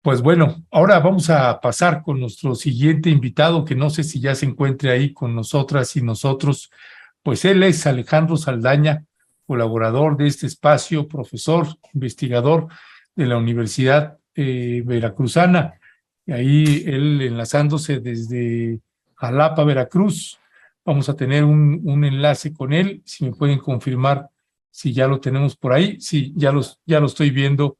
Pues bueno, ahora vamos a pasar con nuestro siguiente invitado, que no sé si ya se encuentre ahí con nosotras y nosotros. Pues él es Alejandro Saldaña, colaborador de este espacio, profesor, investigador de la Universidad Veracruzana. Y ahí él enlazándose desde Jalapa, Veracruz. Vamos a tener un enlace con él. Si me pueden confirmar si ya lo tenemos por ahí. Sí, ya lo estoy viendo.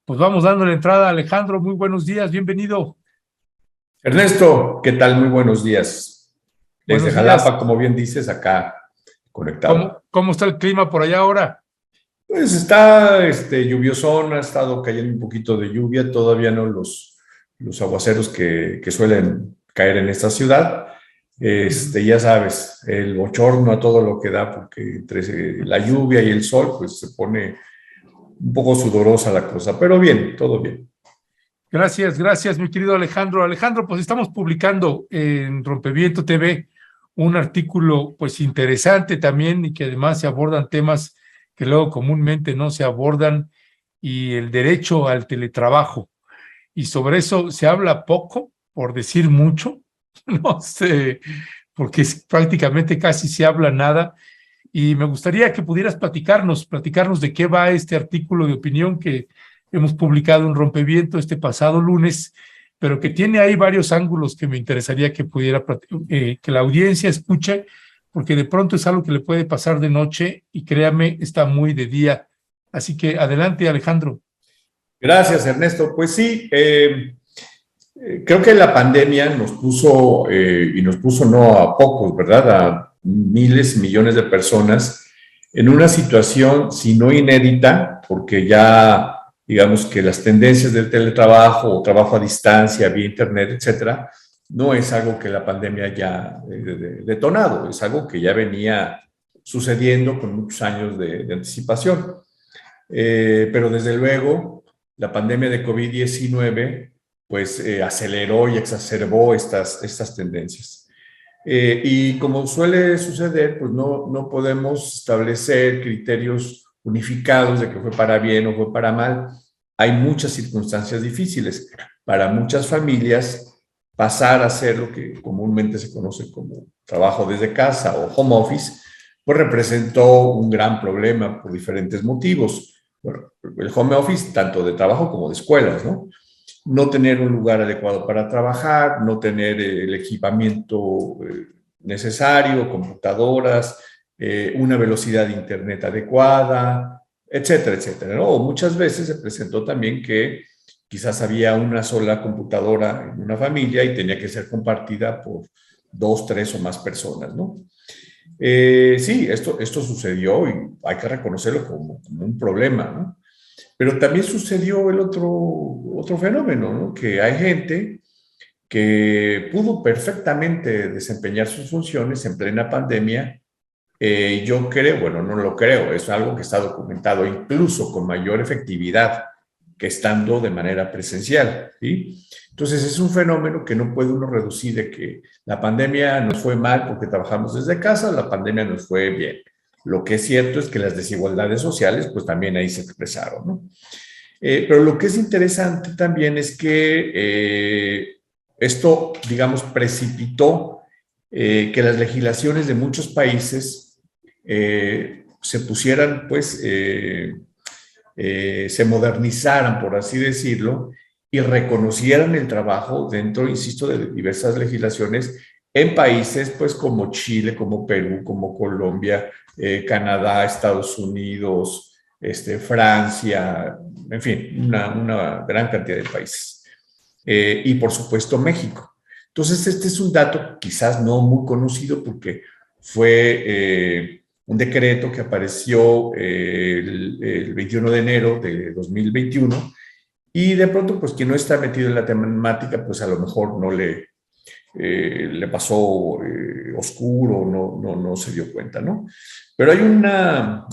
Pues vamos dando la entrada, Alejandro. Muy buenos días, bienvenido. Ernesto, ¿qué tal? Muy buenos días. Desde Buenos días. Jalapa, como bien dices, acá conectado. ¿Cómo está el clima por allá ahora? Pues está lluviosón, ha estado cayendo un poquito de lluvia, todavía no los aguaceros que suelen caer en esta ciudad. Ujú. Ya sabes, el bochorno a todo lo que da, porque entre la lluvia y el sol, pues se pone un poco sudorosa la cosa, pero bien, todo bien. Gracias, gracias, mi querido Alejandro. Alejandro, pues estamos publicando en Rompeviento TV un artículo pues interesante también y que además se abordan temas que luego comúnmente no se abordan y el derecho al teletrabajo. Y sobre eso se habla poco, por decir mucho, no sé, porque prácticamente casi se habla nada. Y me gustaría que pudieras platicarnos de qué va este artículo de opinión que hemos publicado en Rompeviento este pasado lunes, pero que tiene ahí varios ángulos que me interesaría que que la audiencia escuche, porque de pronto es algo que le puede pasar de noche y créame, está muy de día. Así que adelante, Alejandro. Gracias, Ernesto. Pues sí, creo que la pandemia nos puso, y nos puso no a pocos, ¿verdad? A miles, millones de personas en una situación, si no inédita, porque ya, digamos que las tendencias del teletrabajo o trabajo a distancia, vía internet, etcétera, no es algo que la pandemia haya detonado, es algo que ya venía sucediendo con muchos años de anticipación. Pero desde luego, la pandemia de COVID-19 pues aceleró y exacerbó estas tendencias. Y como suele suceder, pues no podemos establecer criterios unificados de que fue para bien o fue para mal. Hay muchas circunstancias difíciles. Para muchas familias, pasar a hacer lo que comúnmente se conoce como trabajo desde casa o home office, pues representó un gran problema por diferentes motivos. Bueno, el home office, tanto de trabajo como de escuelas, ¿no? No tener un lugar adecuado para trabajar, no tener el equipamiento necesario, computadoras, una velocidad de internet adecuada, etcétera, etcétera, ¿no? O muchas veces se presentó también que quizás había una sola computadora en una familia y tenía que ser compartida por dos, tres o más personas, ¿no? Sí, esto sucedió y hay que reconocerlo como un problema, ¿no? Pero también sucedió el otro fenómeno, ¿no? Que hay gente que pudo perfectamente desempeñar sus funciones en plena pandemia. Yo creo, bueno, no lo creo, es algo que está documentado incluso con mayor efectividad que estando de manera presencial, ¿sí? Entonces es un fenómeno que no puede uno reducir de que la pandemia nos fue mal porque trabajamos desde casa, la pandemia nos fue bien. Lo que es cierto es que las desigualdades sociales, pues también ahí se expresaron, ¿no? Pero lo que es interesante también es que esto, digamos, precipitó que las legislaciones de muchos países se pusieran, pues, se modernizaran, por así decirlo, y reconocieran el trabajo dentro, insisto, de diversas legislaciones en países, pues, como Chile, como Perú, como Colombia, Canadá, Estados Unidos, Francia, en fin, una gran cantidad de países. Y por supuesto México. Entonces, este es un dato quizás no muy conocido porque fue un decreto que apareció el 21 de enero de 2021 y de pronto, pues quien no está metido en la temática, pues a lo mejor no le pasó oscuro, no se dio cuenta, ¿no? Pero hay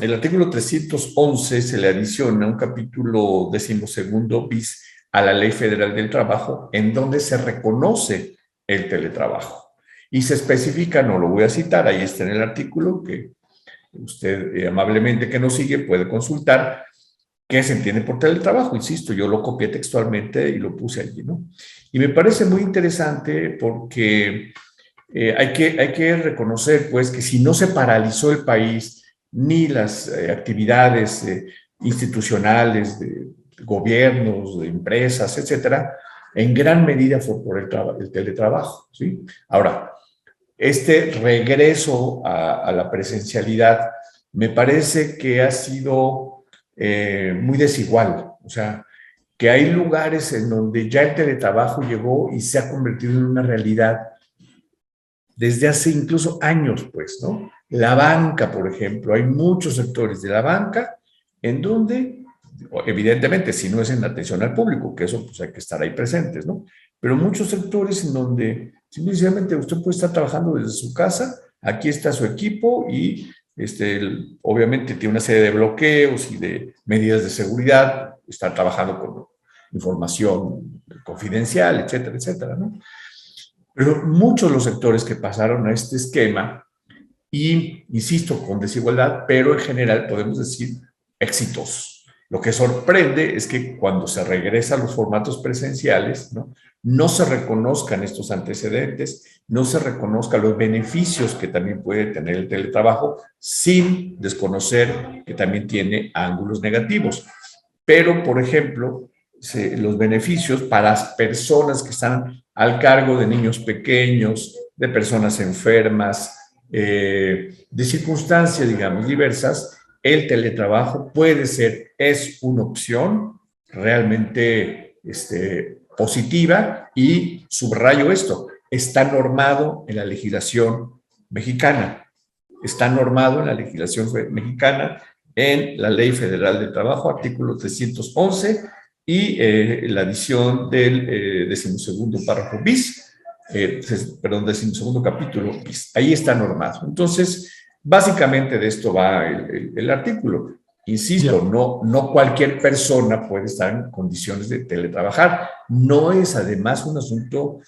el artículo 311 se le adiciona un capítulo 12º bis a la Ley Federal del Trabajo, en donde se reconoce el teletrabajo. Y se especifica, no lo voy a citar, ahí está en el artículo, que usted amablemente que nos sigue puede consultar, ¿Qué se entiende por teletrabajo? Insisto, yo lo copié textualmente y lo puse allí, ¿no? Y me parece muy interesante porque hay que reconocer, pues, que si no se paralizó el país, ni las actividades institucionales de gobiernos, de empresas, etcétera, en gran medida fue por el teletrabajo, ¿sí? Ahora, este regreso a la presencialidad me parece que ha sido muy desigual. O sea, que hay lugares en donde ya el teletrabajo llegó y se ha convertido en una realidad desde hace incluso años, pues, ¿no? La banca, por ejemplo, hay muchos sectores de la banca en donde, evidentemente, si no es en atención al público, que eso pues hay que estar ahí presentes, ¿no? Pero muchos sectores en donde simplemente usted puede estar trabajando desde su casa, aquí está su equipo y obviamente tiene una serie de bloqueos y de medidas de seguridad, está trabajando con información confidencial, etcétera, etcétera, ¿no? Pero muchos de los sectores que pasaron a este esquema, y insisto, con desigualdad, pero en general podemos decir éxitos. Lo que sorprende es que cuando se regresa a los formatos presenciales, no se reconozcan estos antecedentes, no se reconozcan los beneficios que también puede tener el teletrabajo, sin desconocer que también tiene ángulos negativos. Pero, por ejemplo, los beneficios para las personas que están al cargo de niños pequeños, de personas enfermas, de circunstancias, digamos, diversas, el teletrabajo puede ser, es una opción realmente positiva, y subrayo esto, está normado en la legislación mexicana, está normado en la legislación mexicana, en la Ley Federal del Trabajo, artículo 311, y la adición del 12º párrafo bis, perdón, 12º capítulo bis. Ahí está normado. Entonces, básicamente de esto va el artículo. Insisto, no cualquier persona puede estar en condiciones de teletrabajar. No es además un asunto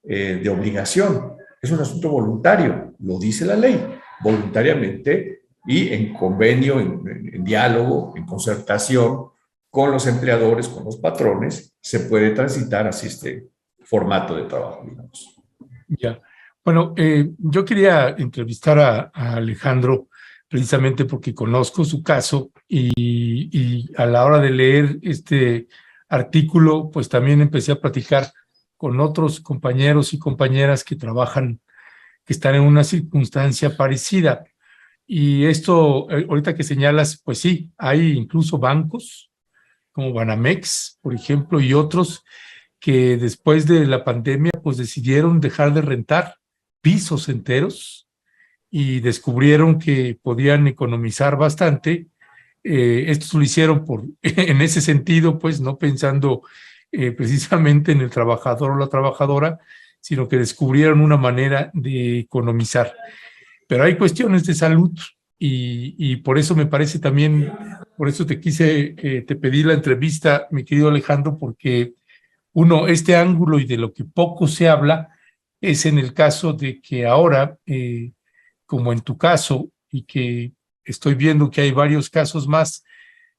de obligación, es un asunto voluntario, lo dice la ley, voluntariamente y en convenio, en diálogo, en concertación con los empleadores, con los patrones, se puede transitar hacia este formato de trabajo, digamos. Ya. Bueno, yo quería entrevistar a Alejandro precisamente porque conozco su caso y a la hora de leer este artículo, pues también empecé a platicar con otros compañeros y compañeras que trabajan, que están en una circunstancia parecida. Y esto, ahorita que señalas, pues sí, hay incluso bancos como Banamex, por ejemplo, y otros que después de la pandemia pues decidieron dejar de rentar pisos enteros y descubrieron que podían economizar bastante. Estos lo hicieron en ese sentido, pues no pensando precisamente en el trabajador o la trabajadora, sino que descubrieron una manera de economizar. Pero hay cuestiones de salud y por eso me parece también, por eso te pedí la entrevista, mi querido Alejandro, porque este ángulo y de lo que poco se habla es en el caso de que ahora, como en tu caso, y que estoy viendo que hay varios casos más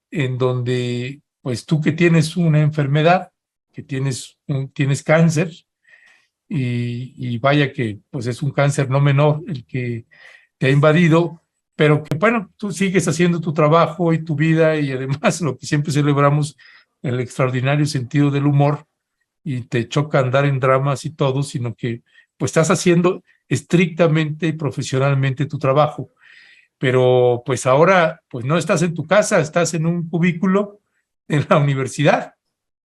en donde, pues tú que tienes una enfermedad, que tienes cáncer, y vaya que pues es un cáncer no menor el que te ha invadido, pero que bueno, tú sigues haciendo tu trabajo y tu vida y además lo que siempre celebramos, el extraordinario sentido del humor, y te choca andar en dramas y todo, sino que pues estás haciendo estrictamente y profesionalmente tu trabajo. Pero pues ahora pues no estás en tu casa, estás en un cubículo en la universidad,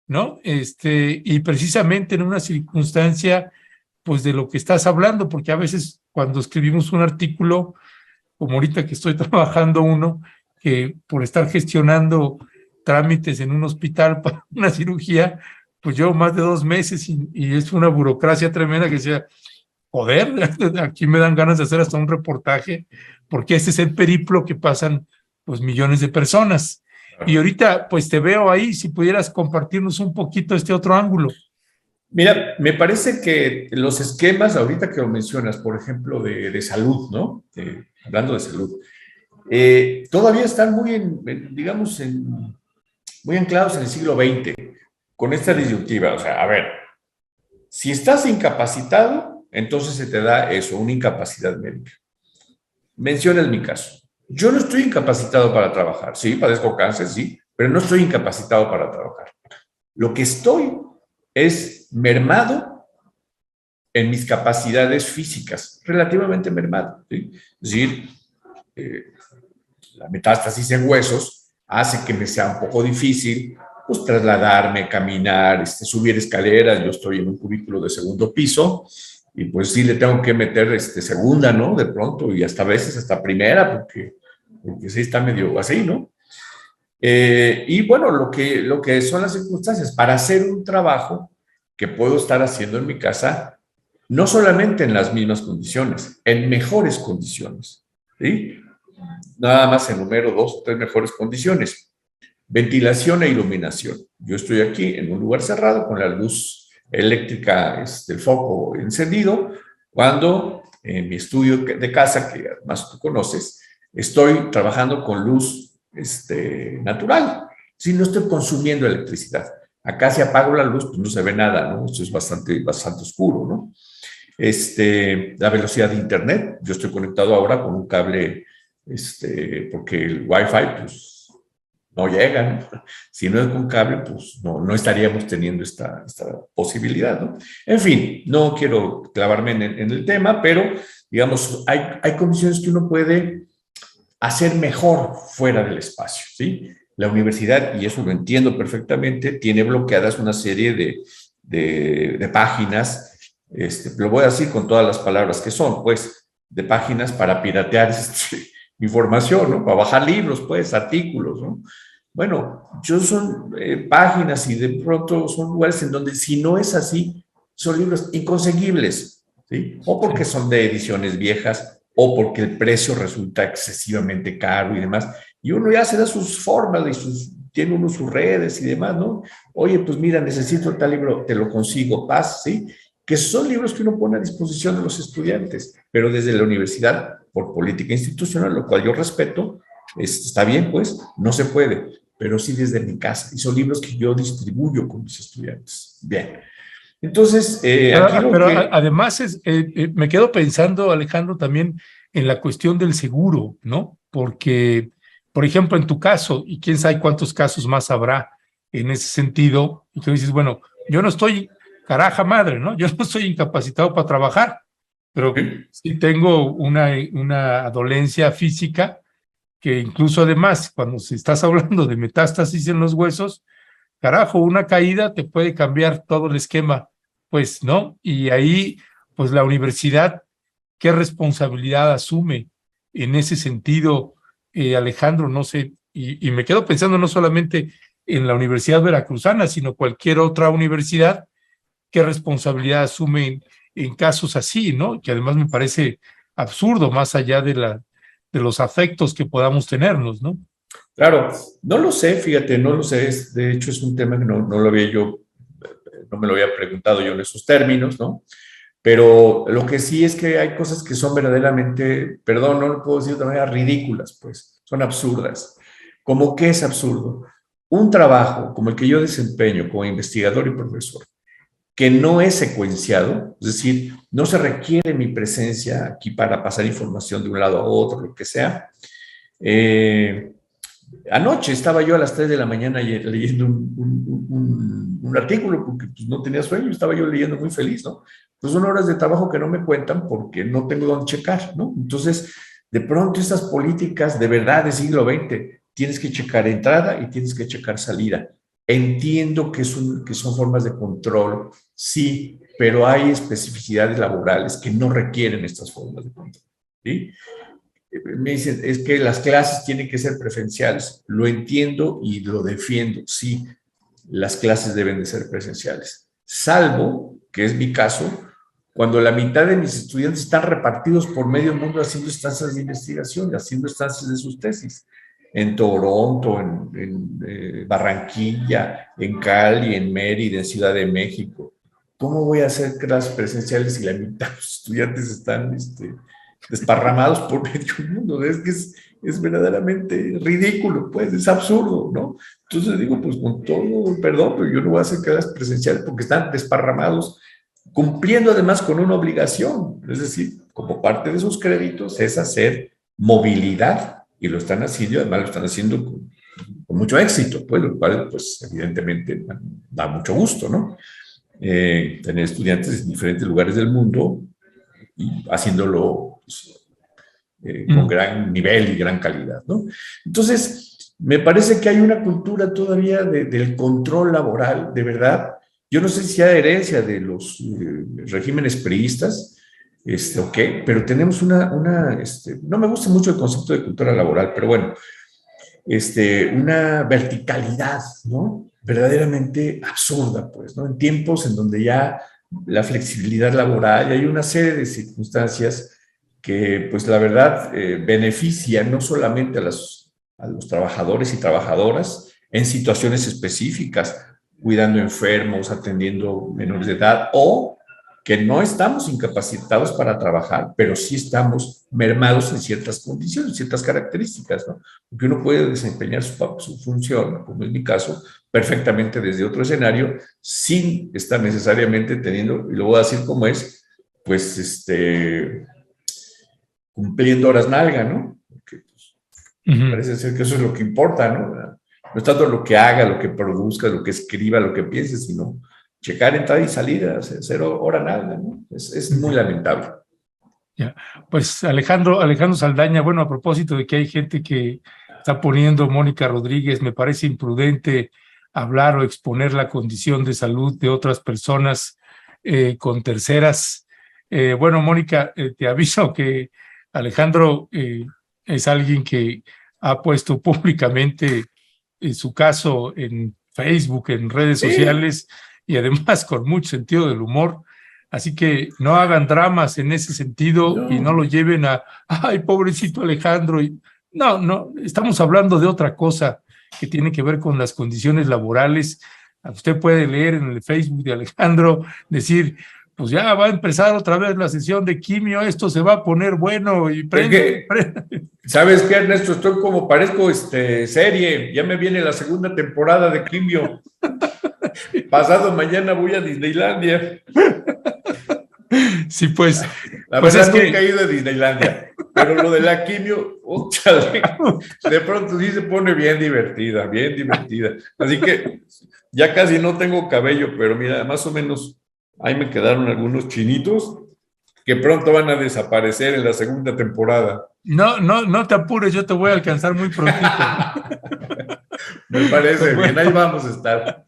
¿no? Y precisamente en una circunstancia pues de lo que estás hablando, porque a veces cuando escribimos un artículo, como ahorita que estoy trabajando uno, que por estar gestionando trámites en un hospital para una cirugía, pues llevo más de 2 meses y es una burocracia tremenda que sea, joder, aquí me dan ganas de hacer hasta un reportaje, porque este es el periplo que pasan pues millones de personas. Y ahorita pues te veo ahí, si pudieras compartirnos un poquito este otro ángulo. Mira, me parece que los esquemas, ahorita que lo mencionas, por ejemplo, de salud, ¿no? Hablando de salud, todavía están muy, digamos, muy anclados en el siglo XX, con esta disyuntiva. O sea, a ver, si estás incapacitado, entonces se te da eso, una incapacidad médica. Mencionas mi caso. Yo no estoy incapacitado para trabajar. Sí, padezco cáncer, sí, pero no estoy incapacitado para trabajar. Lo que estoy es mermado en mis capacidades físicas, relativamente mermado. ¿Sí? Es decir, eh, la metástasis en huesos hace que me sea un poco difícil pues trasladarme, caminar, subir escaleras. Yo estoy en un cubículo de segundo piso y pues sí le tengo que meter segunda, ¿no? De pronto y hasta a veces hasta primera porque sí está medio así, ¿no? Y bueno, lo que son las circunstancias para hacer un trabajo que puedo estar haciendo en mi casa, no solamente en las mismas condiciones, en mejores condiciones, ¿sí? Nada más enumero dos o tres mejores condiciones. Ventilación e iluminación. Yo estoy aquí en un lugar cerrado con la luz eléctrica, el foco encendido, cuando en mi estudio de casa, que además tú conoces, estoy trabajando con luz natural. Si no estoy consumiendo electricidad. Acá si apago la luz, pues no se ve nada, ¿no? Esto es bastante oscuro, ¿no? La velocidad de internet. Yo estoy conectado ahora con un cable, porque el Wi-Fi, pues, no llega, ¿no? Si no es con cable, pues no estaríamos teniendo esta posibilidad, ¿no? En fin, no quiero clavarme en el tema, pero, digamos, hay condiciones que uno puede hacer mejor fuera del espacio, ¿sí? La universidad, y eso lo entiendo perfectamente, tiene bloqueadas una serie de páginas, lo voy a decir con todas las palabras que son, pues, de páginas para piratear información, ¿no? Para bajar libros, pues, artículos, ¿no? Bueno, son páginas y de pronto son lugares en donde si no es así, son libros inconseguibles, ¿sí? O porque son de ediciones viejas, o porque el precio resulta excesivamente caro y demás. Y uno ya se da sus formas y tiene uno sus redes y demás, ¿no? Oye, pues mira, necesito tal libro, te lo consigo, paz, ¿sí? Que son libros que uno pone a disposición de los estudiantes, pero desde la universidad, por política institucional, lo cual yo respeto, está bien, pues, no se puede, pero sí desde mi casa. Y son libros que yo distribuyo con mis estudiantes. Bien. Entonces, aquí lo pero que... además me quedo pensando, Alejandro, también en la cuestión del seguro, ¿no? Porque, por ejemplo, en tu caso, y quién sabe cuántos casos más habrá en ese sentido, y tú dices, bueno, yo no estoy caraja madre, ¿no? Yo no estoy incapacitado para trabajar, pero sí tengo una dolencia física que incluso además, cuando se estás hablando de metástasis en los huesos, carajo, una caída te puede cambiar todo el esquema, pues, ¿no? Y ahí, pues la universidad, ¿qué responsabilidad asume en ese sentido, Alejandro? No sé, y me quedo pensando no solamente en la Universidad Veracruzana, sino cualquier otra universidad, ¿qué responsabilidad asume en casos así, ¿no? Que además me parece absurdo, más allá de los afectos que podamos tenernos, ¿no? Claro, no lo sé, fíjate, no lo sé. De hecho, es un tema que no lo había yo, no me lo había preguntado yo en esos términos, ¿no? Pero lo que sí es que hay cosas que son verdaderamente, perdón, no lo puedo decir de otra manera, ridículas, pues, son absurdas. ¿Cómo que es absurdo? Un trabajo como el que yo desempeño como investigador y profesor, que no es secuenciado, es decir, no se requiere mi presencia aquí para pasar información de un lado a otro, lo que sea. Anoche estaba yo a las 3 de la mañana leyendo un artículo porque pues, no tenía sueño, estaba yo leyendo muy feliz, ¿no? Pues son horas de trabajo que no me cuentan porque no tengo dónde checar, ¿no? Entonces, de pronto estas políticas de verdad del siglo XX, tienes que checar entrada y tienes que checar salida. Entiendo que son formas de control, sí, pero hay especificidades laborales que no requieren estas formas de control, ¿sí? Me dicen, es que las clases tienen que ser presenciales. Lo entiendo y lo defiendo. Sí, las clases deben de ser presenciales. Salvo, que es mi caso, cuando la mitad de mis estudiantes están repartidos por medio mundo haciendo estancias de investigación, haciendo estancias de sus tesis. En Toronto, en Barranquilla, en Cali, en Mérida, en Ciudad de México. ¿Cómo voy a hacer clases presenciales si la mitad de los estudiantes están desparramados por medio mundo. Es que es verdaderamente ridículo, pues, es absurdo, ¿no? Entonces digo, pues con todo perdón, pero yo no voy a hacer clases presenciales porque están desparramados, cumpliendo además con una obligación, es decir, como parte de sus créditos es hacer movilidad, y lo están haciendo, además lo están haciendo con mucho éxito, pues, lo cual, pues, evidentemente da mucho gusto, ¿no? Tener estudiantes en diferentes lugares del mundo y haciéndolo, pues, con gran nivel y gran calidad, ¿no? Entonces, me parece que hay una cultura todavía del control laboral, de verdad. Yo no sé si hay herencia de los regímenes priistas, o qué, pero tenemos no me gusta mucho el concepto de cultura laboral, pero bueno, una verticalidad, ¿no? Verdaderamente absurda, pues, ¿no? En tiempos en donde ya la flexibilidad laboral, y hay una serie de circunstancias que, pues, la verdad, benefician no solamente a los trabajadores y trabajadoras en situaciones específicas, cuidando enfermos, atendiendo menores de edad, o que no estamos incapacitados para trabajar, pero sí estamos mermados en ciertas condiciones, ciertas características, ¿no? Porque uno puede desempeñar su función, como es mi caso, perfectamente desde otro escenario, sin estar necesariamente teniendo, y lo voy a decir como es, pues, cumpliendo horas nalga, ¿no? Porque, pues, parece ser que eso es lo que importa, ¿no? No es tanto lo que haga, lo que produzca, lo que escriba, lo que piense, sino checar entrada y salida, hacer hora nada, ¿no? Es muy lamentable. Ya. Pues Alejandro Saldaña, bueno, a propósito de que hay gente que está poniendo, Mónica Rodríguez, me parece imprudente hablar o exponer la condición de salud de otras personas con terceras. Bueno, Mónica, te aviso que Alejandro es alguien que ha puesto públicamente su caso en Facebook, en redes sociales, y además con mucho sentido del humor. Así que no hagan dramas en ese sentido y no lo lleven a, ay, pobrecito Alejandro. No, estamos hablando de otra cosa que tiene que ver con las condiciones laborales. Usted puede leer en el Facebook de Alejandro, decir, pues ya va a empezar otra vez la sesión de quimio, esto se va a poner bueno y prende. ¿Sabes qué, Ernesto? Estoy como, parezco serie, ya me viene la segunda temporada de quimio. Pasado mañana voy a Disneylandia. Sí, pues. La verdad, nunca he ido a Disneylandia, pero lo de la quimio, de pronto sí se pone bien divertida, bien divertida. Así que ya casi no tengo cabello, pero mira, más o menos ahí me quedaron algunos chinitos que pronto van a desaparecer en la segunda temporada. No te apures, yo te voy a alcanzar muy prontito. Me parece bien, ahí vamos a estar.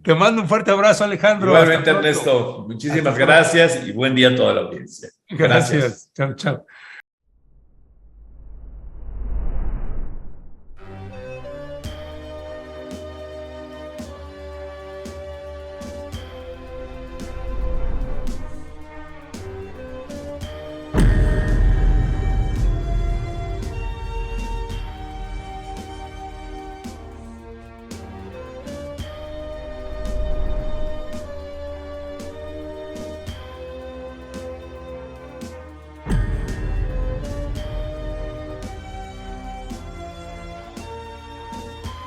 Te mando un fuerte abrazo, Alejandro. Igualmente, Ernesto. Muchísimas gracias y buen día a toda la audiencia. Gracias. Chao, chao.